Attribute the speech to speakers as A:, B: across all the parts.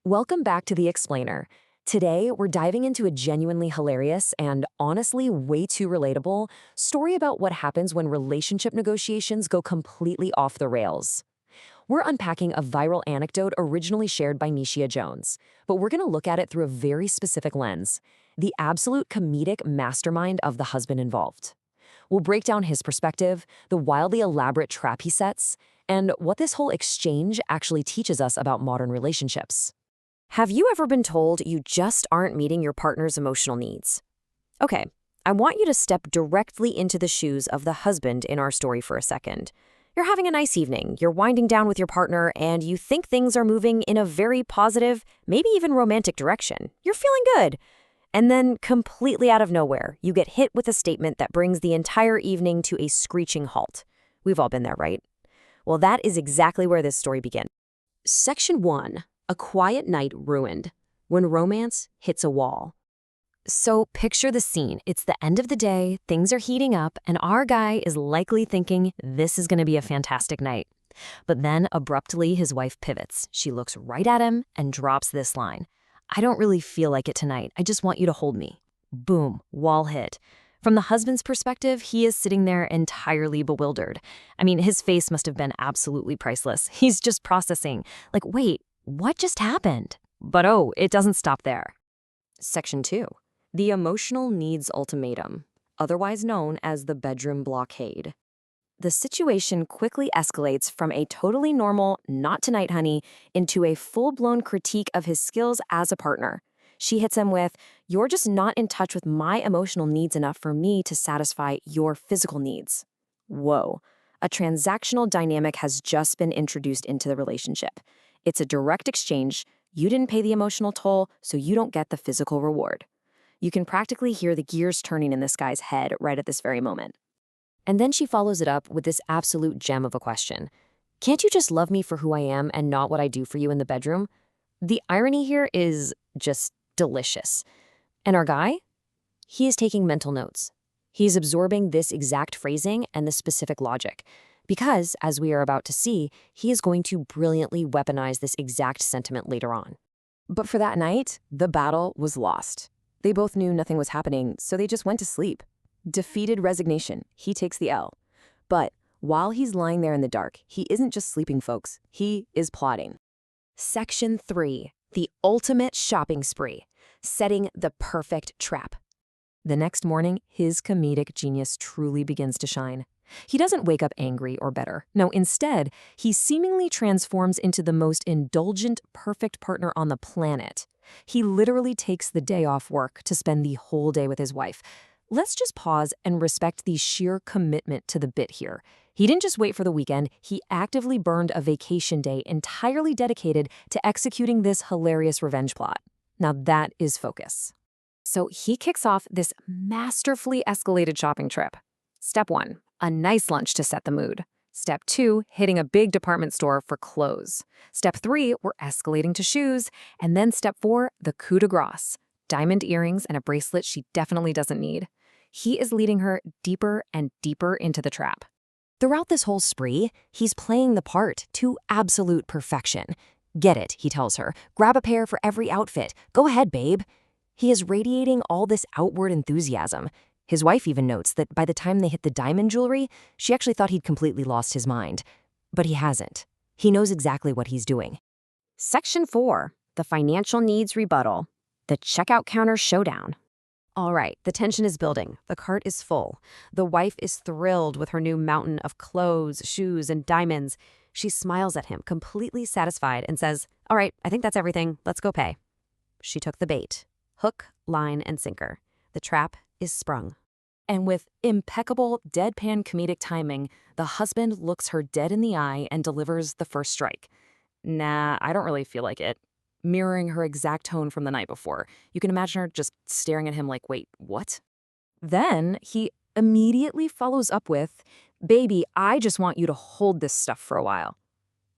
A: Welcome back to The Explainer. Today, we're diving into a genuinely hilarious and honestly way too relatable story about what happens when relationship negotiations go completely off the rails. We're unpacking a viral anecdote originally shared by Nishia Jones, but we're going to look at it through a very specific lens, the absolute comedic mastermind of the husband involved. We'll break down his perspective, the wildly elaborate trap he sets, and what this whole exchange actually teaches us about modern relationships. Have you ever been told you just aren't meeting your partner's emotional needs? Okay, I want you to step directly into the shoes of the husband in our story for a second. You're having a nice evening, you're winding down with your partner, and you think things are moving in a very positive, maybe even romantic direction. You're feeling good. And then, completely out of nowhere, you get hit with a statement that brings the entire evening to a screeching halt. We've all been there, right? Well, that is exactly where this story begins. Section 1. A quiet night ruined. When romance hits a wall. So picture the scene. It's the end of the day, things are heating up, and our guy is likely thinking this is going to be a fantastic night. But then, abruptly, his wife pivots. She looks right at him and drops this line. "I don't really feel like it tonight. I just want you to hold me." Boom, wall hit. From the husband's perspective, he is sitting there entirely bewildered. I mean, his face must have been absolutely priceless. He's just processing, like, wait, what just happened? But oh, it doesn't stop there. Section 2. The emotional needs ultimatum, otherwise known as the bedroom blockade. The situation quickly escalates from a totally normal, "not tonight, honey," into a full-blown critique of his skills as a partner. She hits him with, "You're just not in touch with my emotional needs enough for me to satisfy your physical needs." Whoa. A transactional dynamic has just been introduced into the relationship. It's a direct exchange. You didn't pay the emotional toll, so you don't get the physical reward. You can practically hear the gears turning in this guy's head right at this very moment. And then she follows it up with this absolute gem of a question. Can't you just love me for who I am and not what I do for you in the bedroom? The irony here is just delicious. And our guy? He is taking mental notes. He's absorbing this exact phrasing and the specific logic. Because, as we are about to see, he is going to brilliantly weaponize this exact sentiment later on.
B: But for that night, the battle was lost. They both knew nothing was happening, so they just went to sleep. Defeated resignation, he takes the L. But while he's lying there in the dark, he isn't just sleeping, folks. He is plotting.
A: Section 3. The ultimate shopping spree. Setting the perfect trap. The next morning, his comedic genius truly begins to shine. He doesn't wake up angry or bitter. No, instead, he seemingly transforms into the most indulgent, perfect partner on the planet. He literally takes the day off work to spend the whole day with his wife. Let's just pause and respect the sheer commitment to the bit here. He didn't just wait for the weekend, he actively burned a vacation day entirely dedicated to executing this hilarious revenge plot. Now that is focus. So he kicks off this masterfully escalated shopping trip. Step 1. A nice lunch to set the mood. Step 2, hitting a big department store for clothes. Step 3, we're escalating to shoes. And then step 4, the coup de grace. Diamond earrings and a bracelet she definitely doesn't need. He is leading her deeper and deeper into the trap. Throughout this whole spree, he's playing the part to absolute perfection. "Get it," he tells her. "Grab a pair for every outfit. Go ahead, babe." He is radiating all this outward enthusiasm. His wife even notes that by the time they hit the diamond jewelry, she actually thought he'd completely lost his mind. But he hasn't. He knows exactly what he's doing. Section 4. The financial needs rebuttal. The checkout counter showdown. All right, the tension is building. The cart is full. The wife is thrilled with her new mountain of clothes, shoes, and diamonds. She smiles at him, completely satisfied, and says, "All right, I think that's everything. Let's go pay." She took the bait. Hook, line, and sinker. The trap is sprung. And with impeccable, deadpan comedic timing, the husband looks her dead in the eye and delivers the first strike. "Nah, I don't really feel like it." Mirroring her exact tone from the night before. You can imagine her just staring at him like, wait, what? Then he immediately follows up with, "Baby, I just want you to hold this stuff for a while."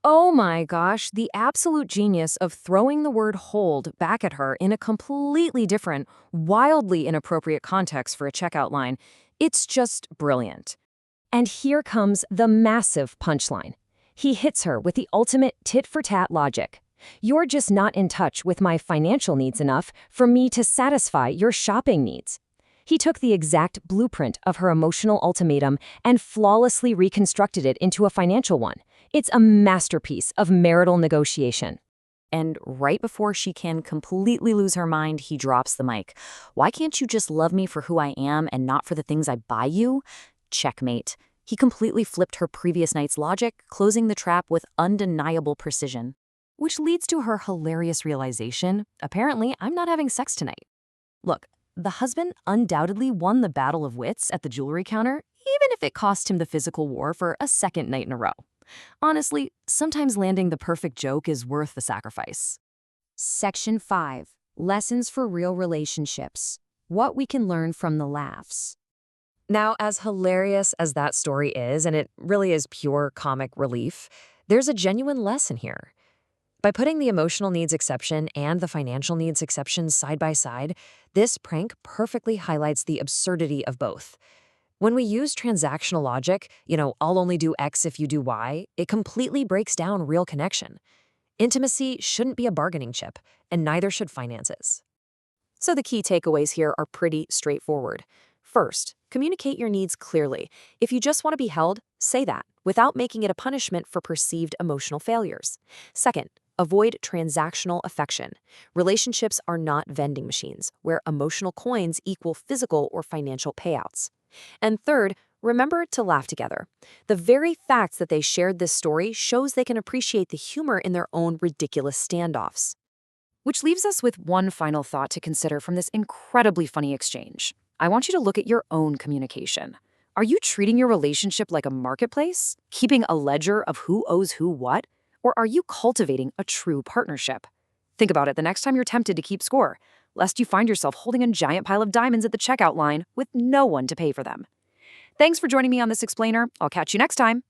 A: Oh my gosh, the absolute genius of throwing the word hold back at her in a completely different, wildly inappropriate context for a checkout line. It's just brilliant. And here comes the massive punchline. He hits her with the ultimate tit-for-tat logic.
B: You're just not in touch with my financial needs enough for me to satisfy your shopping needs. He took the exact blueprint of her emotional ultimatum and flawlessly reconstructed it into a financial one. It's a masterpiece of marital negotiation.
A: And right before she can completely lose her mind, he drops the mic. Why can't you just love me for who I am and not for the things I buy you? Checkmate. He completely flipped her previous night's logic, closing the trap with undeniable precision. Which leads to her hilarious realization, apparently, I'm not having sex tonight. Look, the husband undoubtedly won the battle of wits at the jewelry counter, even if it cost him the physical war for a second night in a row. Honestly, sometimes landing the perfect joke is worth the sacrifice.
B: Section 5. Lessons for real relationships. What we can learn from the laughs.
A: Now, as hilarious as that story is, and it really is pure comic relief, there's a genuine lesson here. By putting the emotional needs exception and the financial needs exception side by side, this prank perfectly highlights the absurdity of both. When we use transactional logic, I'll only do X if you do Y, it completely breaks down real connection. Intimacy shouldn't be a bargaining chip, and neither should finances. So the key takeaways here are pretty straightforward. First, communicate your needs clearly. If you just want to be held, say that, without making it a punishment for perceived emotional failures. Second, avoid transactional affection. Relationships are not vending machines, where emotional coins equal physical or financial payouts. And third, remember to laugh together. The very fact that they shared this story shows they can appreciate the humor in their own ridiculous standoffs. Which leaves us with one final thought to consider from this incredibly funny exchange. I want you to look at your own communication. Are you treating your relationship like a marketplace, keeping a ledger of who owes who what? Or are you cultivating a true partnership? Think about it the next time you're tempted to keep score, lest you find yourself holding a giant pile of diamonds at the checkout line with no one to pay for them. Thanks for joining me on this explainer. I'll catch you next time.